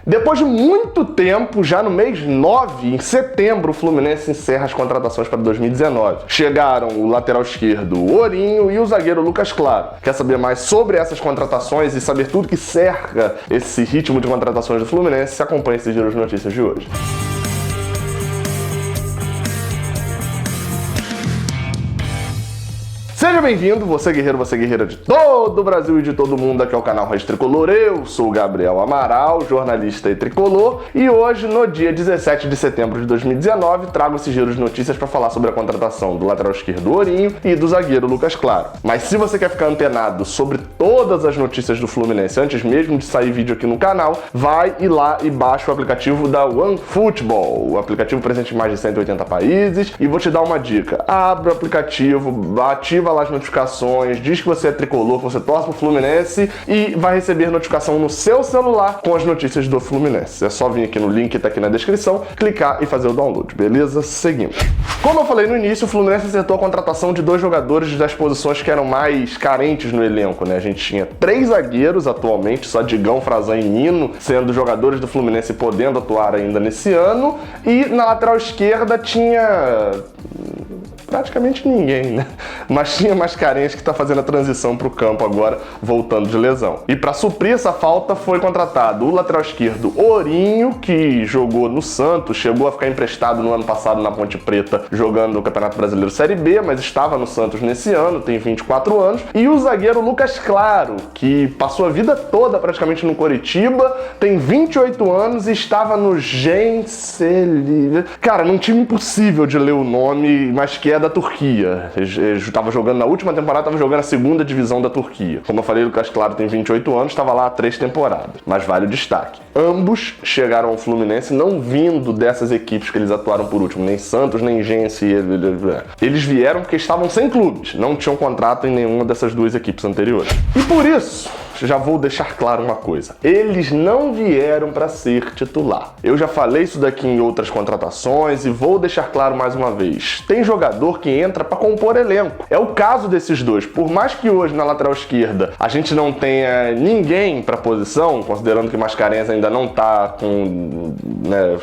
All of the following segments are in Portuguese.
Depois de muito tempo, já no mês 9, em setembro, o Fluminense encerra as contratações para 2019. Chegaram o lateral esquerdo Ourinho e o zagueiro Lucas Claro. Quer saber mais sobre essas contratações e saber tudo que cerca esse ritmo de contratações do Fluminense? Acompanhe esse giro de notícias de hoje. Seja bem-vindo, você guerreiro, você guerreira de todo o Brasil e de todo mundo, aqui é o canal Raiz Tricolor. Eu sou o Gabriel Amaral, jornalista e tricolor, e hoje, no dia 17 de setembro de 2019, trago esse giro de notícias para falar sobre a contratação do lateral esquerdo Ourinho e do zagueiro Lucas Claro. Mas se você quer ficar antenado sobre todas as notícias do Fluminense antes mesmo de sair vídeo aqui no canal, vai lá e baixa o aplicativo da OneFootball, o aplicativo presente em mais de 180 países, e vou te dar uma dica: abre o aplicativo, ativa lá as notificações, diz que você é tricolor, que você torce pro Fluminense e vai receber notificação no seu celular com as notícias do Fluminense. É só vir aqui no link que tá aqui na descrição, clicar e fazer o download, beleza? Seguimos. Como eu falei no início, o Fluminense acertou a contratação de 2 jogadores das posições que eram mais carentes no elenco, né? A gente tinha 3 zagueiros atualmente, só Digão, Frazan e Nino sendo jogadores do Fluminense podendo atuar ainda nesse ano, e na lateral esquerda tinha praticamente ninguém, né? Mas tinha mais carentes que tá fazendo a transição pro campo agora, voltando de lesão. E para suprir essa falta foi contratado o lateral esquerdo Ourinho, que jogou no Santos, chegou a ficar emprestado no ano passado na Ponte Preta, jogando no Campeonato Brasileiro Série B, mas estava no Santos nesse ano, tem 24 anos. E o zagueiro Lucas Claro, que passou a vida toda praticamente no Coritiba, tem 28 anos e estava no Genceli. Cara, num time impossível de ler o nome, mas que é da Turquia. Ele estava jogando na última temporada, estava jogando a segunda divisão da Turquia. Como eu falei, o Lucas Claro tem 28 anos, estava lá há 3 temporadas. Mas vale o destaque: ambos chegaram ao Fluminense não vindo dessas equipes que eles atuaram por último, nem Santos, nem Gense. Eles vieram porque estavam sem clubes, não tinham contrato em nenhuma dessas 2 equipes anteriores. E por isso, já vou deixar claro uma coisa: eles não vieram para ser titular. Eu já falei isso daqui em outras contratações e vou deixar claro mais uma vez: tem jogador que entra para compor elenco. É o caso desses 2. Por mais que hoje na lateral esquerda a gente não tenha ninguém para posição, considerando que Mascarenhas ainda não tá com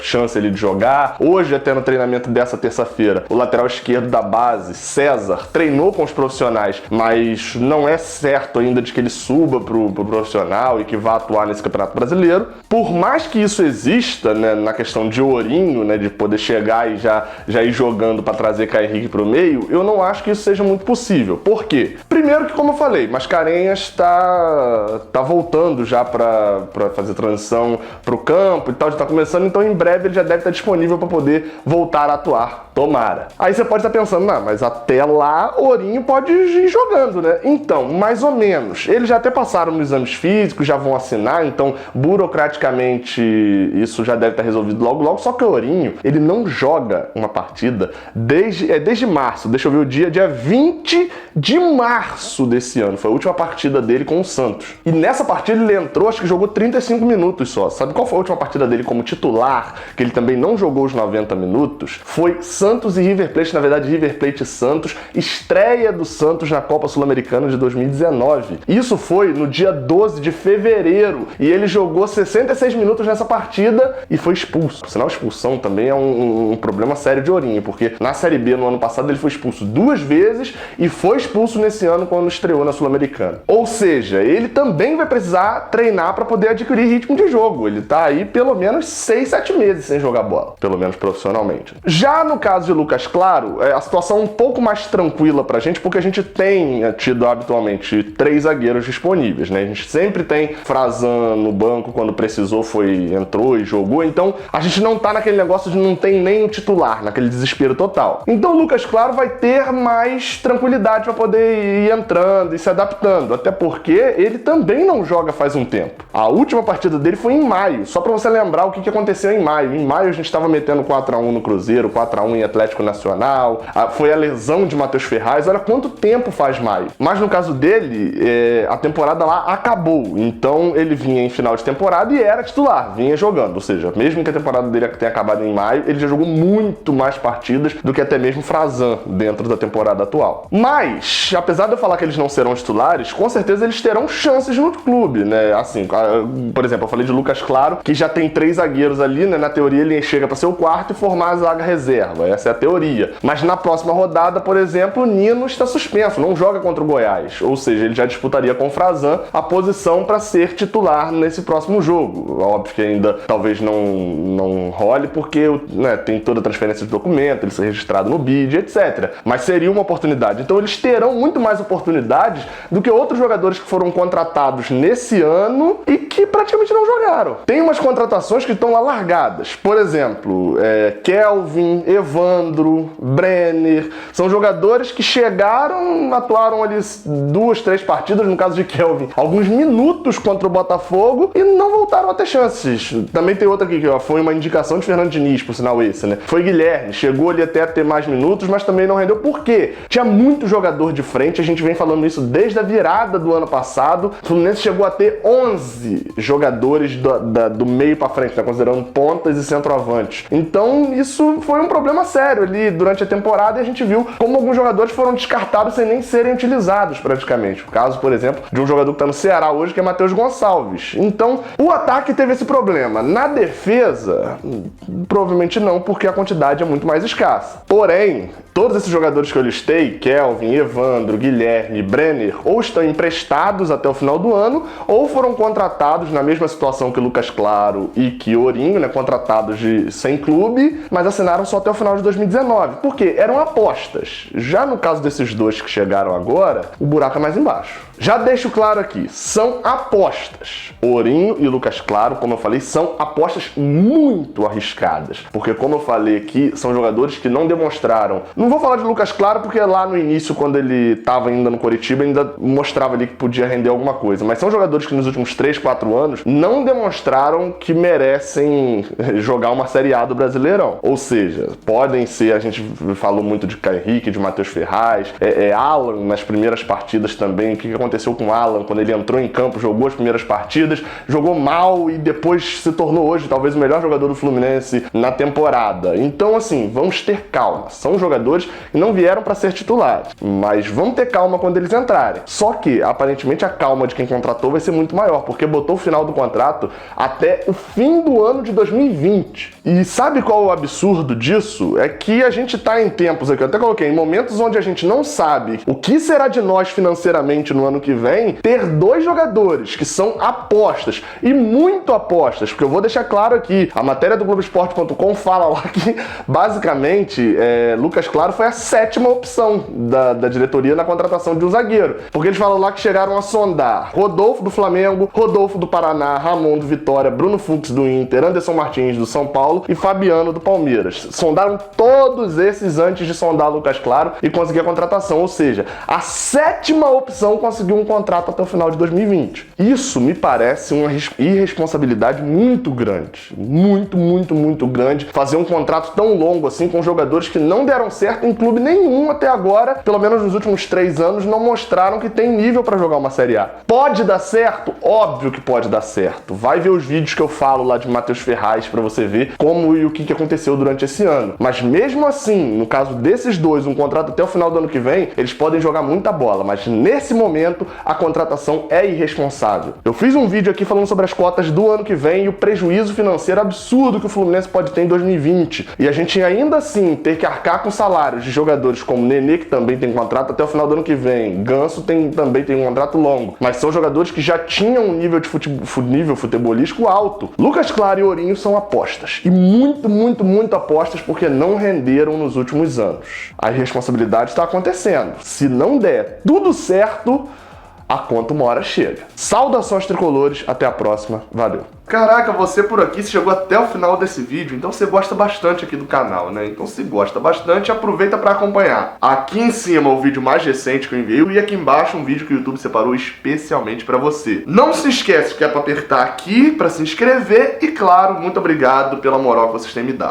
chance ali de jogar. Hoje, até no treinamento dessa terça-feira, o lateral esquerdo da base, César, treinou com os profissionais, mas não é certo ainda de que ele suba pro profissional e que vá atuar nesse Campeonato Brasileiro. Por mais que isso exista, né, na questão de Ourinho, né, de poder chegar e já ir jogando para trazer Caio Henrique pro meio, eu não acho que isso seja muito possível. Por quê? Primeiro que, como eu falei, Mascarenhas tá voltando já para fazer transição pro campo e tal, já tá começando, então em breve ele já deve estar disponível para poder voltar a atuar. Tomara. Aí você pode estar pensando, não, mas até lá Ourinho pode ir jogando, né? Então, mais ou menos. Eles já até passaram nos exames físicos, já vão assinar, então burocraticamente isso já deve estar resolvido logo, só que o Ourinho, ele não joga uma partida desde março. Deixa eu ver o dia 20 de março desse ano. Foi a última partida dele com o Santos. E nessa partida ele entrou, acho que jogou 35 minutos só. Sabe qual foi a última partida dele como titular, que ele também não jogou os 90 minutos? Foi Santos e River Plate, na verdade River Plate e Santos, estreia do Santos na Copa Sul-Americana de 2019. Isso foi no dia 12 de fevereiro e ele jogou 66 minutos nessa partida e foi expulso. Por sinal, a expulsão também é um problema sério de Ourinho, porque na Série B no ano passado ele foi expulso 2 vezes e foi expulso nesse ano quando estreou na Sul-Americana. Ou seja, ele também vai precisar treinar para poder adquirir ritmo de jogo. Ele tá aí pelo menos 6, 7 meses sem jogar bola, pelo menos profissionalmente. Já no caso de Lucas Claro, a situação é um pouco mais tranquila pra gente, porque a gente tem tido habitualmente 3 zagueiros disponíveis, né? A gente sempre tem Frazan no banco, quando precisou entrou e jogou, então a gente não tá naquele negócio de não tem nem o titular, naquele desespero total. Então o Lucas Claro vai ter mais tranquilidade para poder ir entrando e se adaptando, até porque ele também não joga faz um tempo. A última partida dele foi em maio, só para você lembrar o que aconteceu em maio. Em maio a gente estava metendo 4-1 no Cruzeiro, 4-1 em Atlético Nacional, foi a lesão de Matheus Ferraz, olha quanto tempo faz maio. Mas no caso dele, a temporada lá acabou. Então ele vinha em final de temporada e era titular, vinha jogando. Ou seja, mesmo que a temporada dele tenha acabado em maio, ele já jogou muito mais partidas do que até mesmo Frazan dentro da temporada atual. Mas, apesar de eu falar que eles não serão titulares, com certeza eles terão chances no clube, né? Assim, por exemplo, eu falei de Lucas Claro, que já tem 3 zagueiros ali, né? Na teoria ele chega para ser o quarto e formar a zaga reserva. Essa é a teoria. Mas na próxima rodada, por exemplo, o Nino está suspenso, não joga contra o Goiás. Ou seja, ele já disputaria com o Frazan a posição para ser titular nesse próximo jogo. Óbvio que ainda talvez não role, porque, né, tem toda a transferência de documento, ele ser registrado no BID, etc. Mas seria uma oportunidade. Então eles terão muito mais oportunidades do que outros jogadores que foram contratados nesse ano e que praticamente não jogaram. Tem umas contratações que estão lá largadas. Por exemplo, Kelvin, Evandro, Brenner. São jogadores que chegaram, atuaram ali 2, 3 partidas, no caso de Kelvin, alguns minutos contra o Botafogo e não voltaram a ter chances. Também tem outra aqui que foi uma indicação de Fernando Diniz, por sinal esse, né? Foi Guilherme, chegou ali até a ter mais minutos, mas também não rendeu. Por quê? Tinha muito jogador de frente, a gente vem falando isso desde a virada do ano passado. O Fluminense chegou a ter 11 jogadores do meio pra frente, né? Considerando pontas e centroavantes. Então isso foi um problema sério ali durante a temporada e a gente viu como alguns jogadores foram descartados sem nem serem utilizados praticamente. O caso, por exemplo, de um jogador que tá no Ceará hoje, que é Matheus Gonçalves. Então, o ataque teve esse problema. Na defesa, provavelmente não, porque a quantidade é muito mais escassa. Porém, todos esses jogadores que eu listei, Kelvin, Evandro, Guilherme, Brenner, ou estão emprestados até o final do ano, ou foram contratados na mesma situação que Lucas Claro e que Ourinho, né, contratados sem clube, mas assinaram só até o final de 2019. Por quê? Eram apostas. Já no caso desses dois que chegaram agora, o buraco é mais embaixo. Já deixo claro aqui, são apostas. Ourinho e Lucas Claro, como eu falei, são apostas muito arriscadas. Porque, como eu falei aqui, são jogadores que não demonstraram. Não vou falar de Lucas Claro porque lá no início, quando ele estava ainda no Coritiba, ainda mostrava ali que podia render alguma coisa. Mas são jogadores que nos últimos 3, 4 anos não demonstraram que merecem jogar uma Série A do Brasileirão. Ou seja, podem ser, a gente falou muito de Caio Henrique, de Matheus Ferraz, Alan nas primeiras partidas também. O que aconteceu com o Alan quando ele entrou em campo, jogou as primeiras partidas, jogou mal e depois se tornou hoje talvez o melhor jogador do Fluminense na temporada. Então, assim, vamos ter calma. São jogadores que não vieram para ser titulares, mas vamos ter calma quando eles entrarem. Só que, aparentemente, a calma de quem contratou vai ser muito maior, porque botou o final do contrato até o fim do ano de 2020. E sabe qual é o absurdo disso? É que a gente tá em tempos aqui, eu até coloquei, em momentos onde a gente não sabe o que será de nós financeiramente no ano que vem, ter 2 jogadores que são apostas, e muito apostas, porque eu vou deixar claro aqui, a matéria do Globoesporte.com fala lá que, basicamente, Lucas Claro foi a 7ª opção da diretoria na contratação de um zagueiro, porque eles falam lá que chegaram a sondar Rodolfo do Flamengo, Rodolfo do Paraná, Ramon do Vitória, Bruno Fux do Inter, Anderson Martins do São Paulo e Fabiano do Palmeiras. Sondaram todos esses antes de sondar Lucas Claro e conseguir a contratação, ou seja, a 7ª opção conseguiu um contrato até o final de 2020. Isso me parece uma irresponsabilidade muito grande. Muito grande. Fazer um contrato tão longo assim com jogadores que não deram certo em clube nenhum até agora, pelo menos nos últimos 3 anos, não mostraram que tem nível para jogar uma Série A. Pode dar certo? Óbvio que pode dar certo. Vai ver os vídeos que eu falo lá de Matheus Ferraz para você ver como e o que aconteceu durante esse ano. Mas mesmo assim, no caso desses dois, um contrato até o final do ano que vem, eles podem jogar muita bola, mas nesse momento a contratação é irresponsável. Eu fiz um vídeo aqui falando sobre as cotas do ano que vem e o prejuízo financeiro absurdo que o Fluminense pode ter em 2020. E a gente ainda assim ter que arcar com salários de jogadores como Nenê, que também tem contrato até o final do ano que vem. Ganso também tem um contrato longo. Mas são jogadores que já tinham um nível futebolístico alto. Lucas Claro e Ourinho são apostas. E muito apostas porque não renderam nos últimos anos. A irresponsabilidade está acontecendo. Se não der tudo certo, a conta uma hora chega. Saudações tricolores, até a próxima, valeu. Caraca, você por aqui, você chegou até o final desse vídeo, então você gosta bastante aqui do canal, né? Então se gosta bastante, aproveita para acompanhar. Aqui em cima o vídeo mais recente que eu enviei e aqui embaixo um vídeo que o YouTube separou especialmente para você. Não se esquece que é para apertar aqui para se inscrever e claro, muito obrigado pela moral que vocês têm me dado.